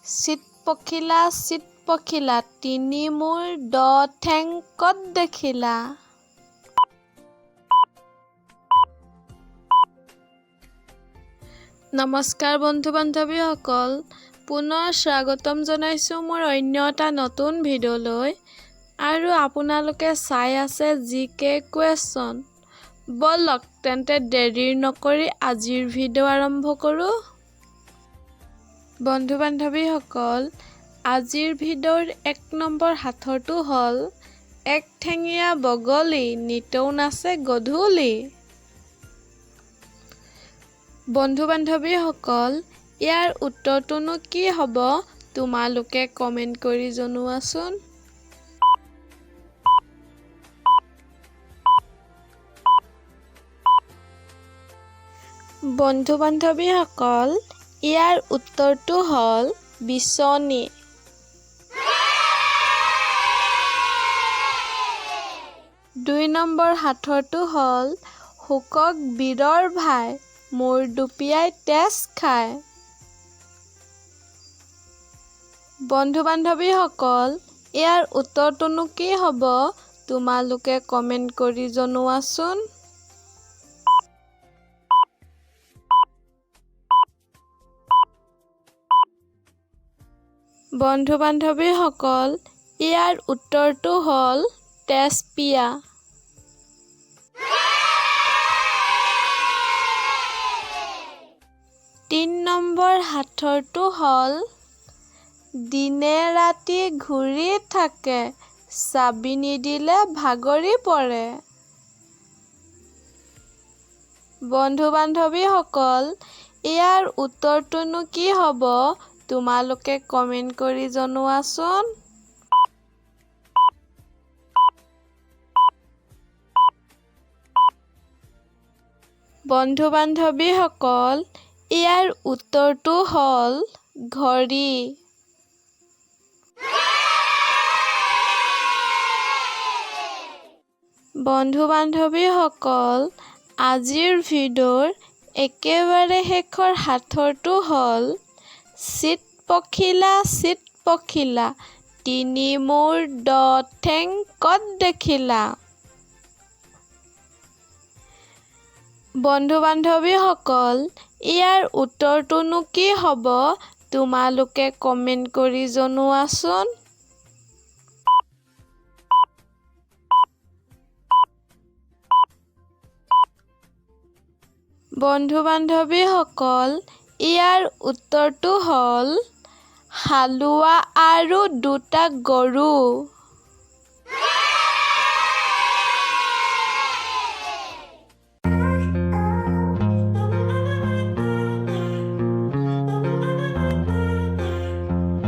চিত পখিলা তিনি মূৰ দ ঠেং ক'ত দেখিলা। নমস্কাৰ বন্ধু বান্ধৱীসকল, পুনৰ স্বাগতম জনাইছোঁ মোৰ অন্য এটা নতুন ভিডিঅ'লৈ। আৰু আপোনালোকে চাই আছে জিকে কুৱেশ্যন। বলক তেন্তে দেৰি নকৰি আজিৰ ভিডিঅ' আৰম্ভ কৰোঁ। বন্ধু বান্ধৱীসকল, আজিৰ ভিডিঅ'ৰ ১ নম্বৰ হাথৰটো হ'ল এক ঠেঙীয়া বগলী নিতৌ নাচে গধূলি। বন্ধু বান্ধৱীসকল, ইয়াৰ উত্তৰটোনো কি হ'ব তোমালোকে কমেণ্ট কৰি জনোৱাচোন। বন্ধু বান্ধৱীসকল, ইয়াৰ উত্তৰটো হ'ল বিচনী। দুই নম্বৰ হাথৰটো হ'ল শুকক বীৰৰ ভাই, মূৰ দুপিয়াই তেজ খায়। বন্ধু বান্ধৱীসকল, ইয়াৰ উত্তৰটোনো কি হ'ব তোমালোকে কমেণ্ট কৰি জনোৱাচোন। বন্ধু বান্ধৱীসকল, ইয়াৰ উত্তৰটো হ'ল তেজপিয়া। তিন নম্বৰ হাথৰটো হ'ল দিনে ৰাতি ঘূৰি থাকে, চাবি নিদিলে ভাগৰি পৰে। বন্ধু বান্ধৱীসকল, ইয়াৰ উত্তৰটোনো কি হ'ব তোমালোকে কমেণ্ট কৰি জনোৱাচোন। বন্ধু বান্ধৱীসকল, ইয়াৰ উত্তৰটো হ'ল ঘড়ী। বন্ধু বান্ধৱীসকল, আজিৰ ভিডিঅ'ৰ একেবাৰে শেষৰ হাথৰটো হ'ল চিত পখিলা তিনি মূৰ দ ঠেং ক'ত দেখিলা। বন্ধু বান্ধৱীসকল, ইয়াৰ উত্তৰটোনো কি হ'ব তোমালোকে কমেণ্ট কৰি জনোৱাচোন। বন্ধু বান্ধৱীসকল, ইয়াৰ উত্তৰটো হ'ল হালোৱা আৰু দুটা গৰু।